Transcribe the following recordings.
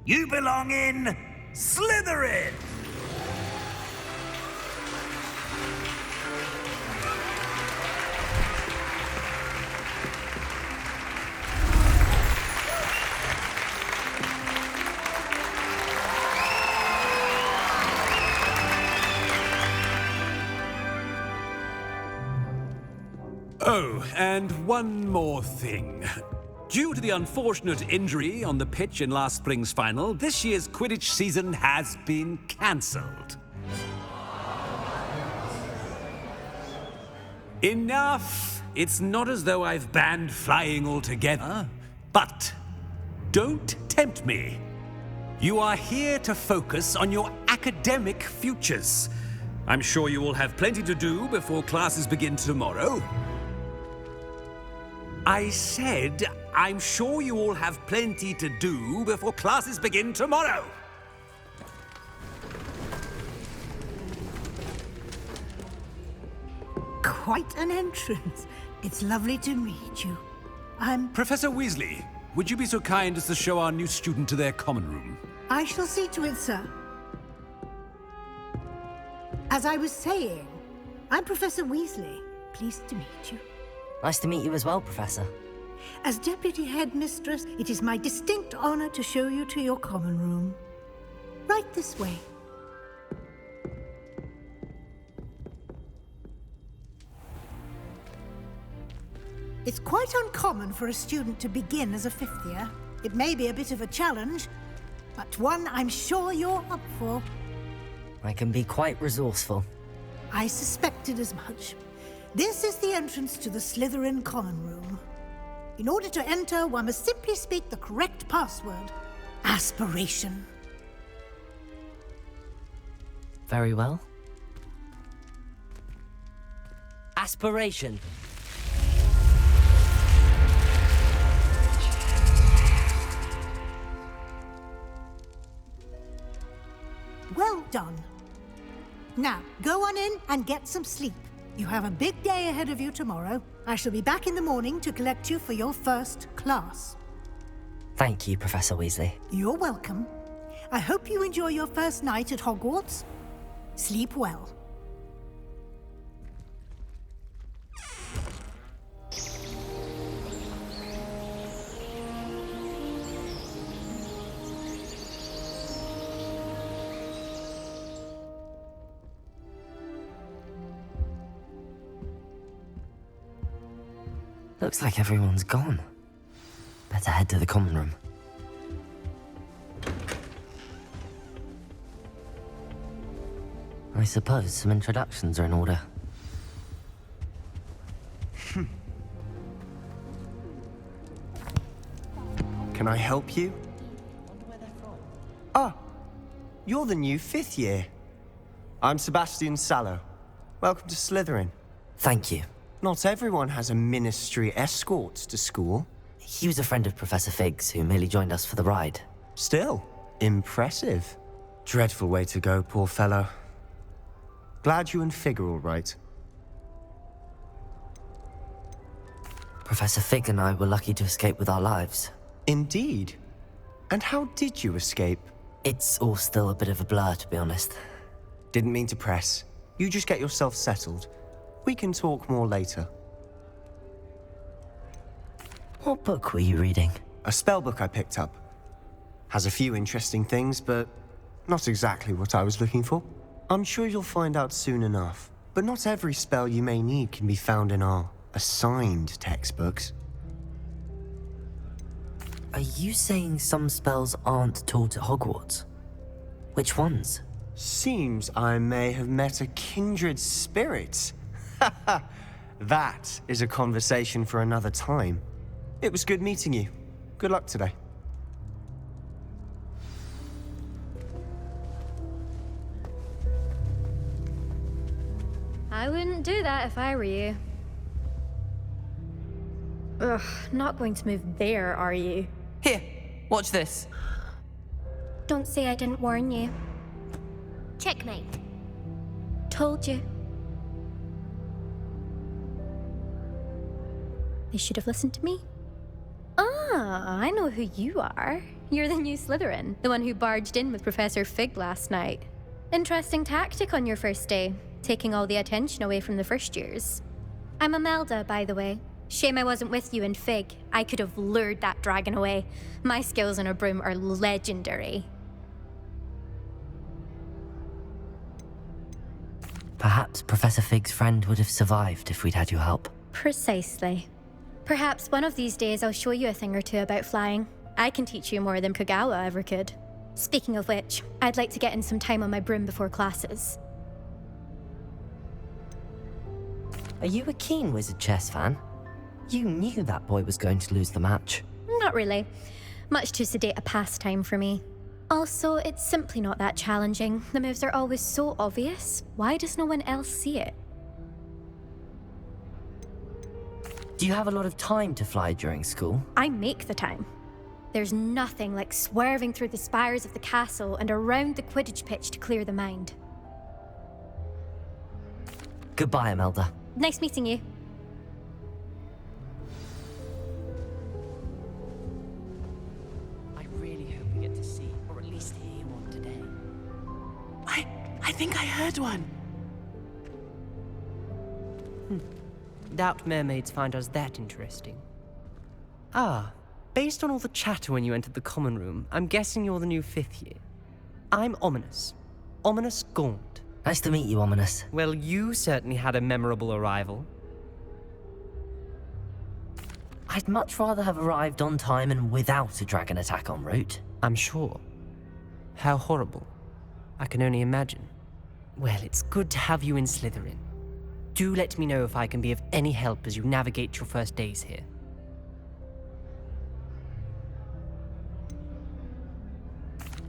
You belong in Slytherin! Oh, and one more thing. Due to the unfortunate injury on the pitch in last spring's final, this year's Quidditch season has been cancelled. Enough! It's not as though I've banned flying altogether, but don't tempt me. You are here to focus on your academic futures. I'm sure you will have plenty to do before classes begin tomorrow. I said, I'm sure you all have plenty to do before classes begin tomorrow. Quite an entrance. It's lovely to meet you. I'm... Professor Weasley, would you be so kind as to show our new student to their common room? I shall see to it, sir. As I was saying, I'm Professor Weasley. Pleased to meet you. Nice to meet you as well, Professor. As Deputy Headmistress, it is my distinct honor to show you to your common room. Right this way. It's quite uncommon for a student to begin as a fifth year. It may be a bit of a challenge, but one I'm sure you're up for. I can be quite resourceful. I suspected as much. This is the entrance to the Slytherin common room. In order to enter, one must simply speak the correct password. Aspiration. Very well. Aspiration. Well done. Now, go on in and get some sleep. You have a big day ahead of you tomorrow. I shall be back in the morning to collect you for your first class. Thank you, Professor Weasley. You're welcome. I hope you enjoy your first night at Hogwarts. Sleep well. Looks like everyone's gone. Better head to the common room. I suppose some introductions are in order. Can I help you? Ah, you're the new fifth year. I'm Sebastian Sallow. Welcome to Slytherin. Thank you. Not everyone has a ministry escort to school. He was a friend of Professor Fig's who merely joined us for the ride. Still, impressive. Dreadful way to go, poor fellow. Glad you and Fig are all right. Professor Fig and I were lucky to escape with our lives. Indeed. And how did you escape? It's all still a bit of a blur, to be honest. Didn't mean to press. You just get yourself settled. We can talk more later. What book were you reading? A spell book I picked up. Has a few interesting things, but not exactly what I was looking for. I'm sure you'll find out soon enough. But not every spell you may need can be found in our assigned textbooks. Are you saying some spells aren't taught at Hogwarts? Which ones? Seems I may have met a kindred spirit. That is a conversation for another time. It was good meeting you. Good luck today. I wouldn't do that if I were you. Ugh, not going to move there, are you? Here, watch this. Don't say I didn't warn you. Checkmate. Told you. They should have listened to me. Ah, I know who you are. You're the new Slytherin, the one who barged in with Professor Fig last night. Interesting tactic on your first day, taking all the attention away from the first years. I'm Imelda, by the way. Shame I wasn't with you in Fig. I could have lured that dragon away. My skills on a broom are legendary. Perhaps Professor Fig's friend would have survived if we'd had your help. Precisely. Perhaps one of these days I'll show you a thing or two about flying. I can teach you more than Kagawa ever could. Speaking of which, I'd like to get in some time on my broom before classes. Are you a keen Wizard chess fan? You knew that boy was going to lose the match. Not really. Much too sedate a pastime for me. Also, it's simply not that challenging. The moves are always so obvious. Why does no one else see it? Do you have a lot of time to fly during school? I make the time. There's nothing like swerving through the spires of the castle and around the Quidditch pitch to clear the mind. Goodbye, Imelda. Nice meeting you. I really hope we get to see, or at least hear one today. I think I heard one. Doubt mermaids find us that interesting. Ah, based on all the chatter when you entered the common room, I'm guessing you're the new 5th year. I'm Ominous. Ominous Gaunt. Nice to meet you, Ominous. Well, you certainly had a memorable arrival. I'd much rather have arrived on time and without a dragon attack en route. I'm sure. How horrible. I can only imagine. Well, it's good to have you in Slytherin. Do let me know if I can be of any help as you navigate your first days here.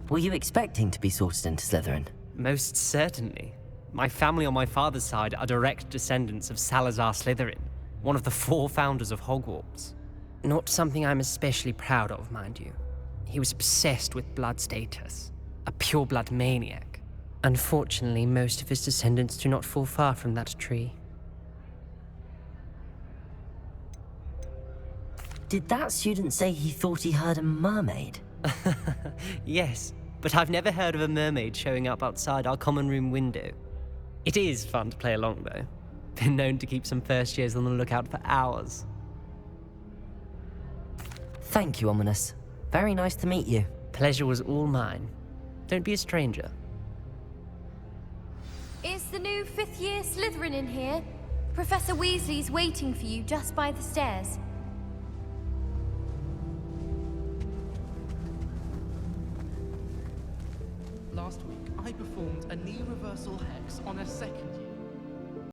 Were you expecting to be sorted into Slytherin? Most certainly. My family on my father's side are direct descendants of Salazar Slytherin, one of the 4 founders of Hogwarts. Not something I'm especially proud of, mind you. He was obsessed with blood status, a pure-blood maniac. Unfortunately, most of his descendants do not fall far from that tree. Did that student say he thought he heard a mermaid? Yes, but I've never heard of a mermaid showing up outside our common room window. It is fun to play along, though. Been known to keep some first years on the lookout for hours. Thank you, Ominous. Very nice to meet you. Pleasure was all mine. Don't be a stranger. Is the new 5th year Slytherin in here? Professor Weasley's waiting for you just by the stairs. Last week, I performed a knee reversal hex on a 2nd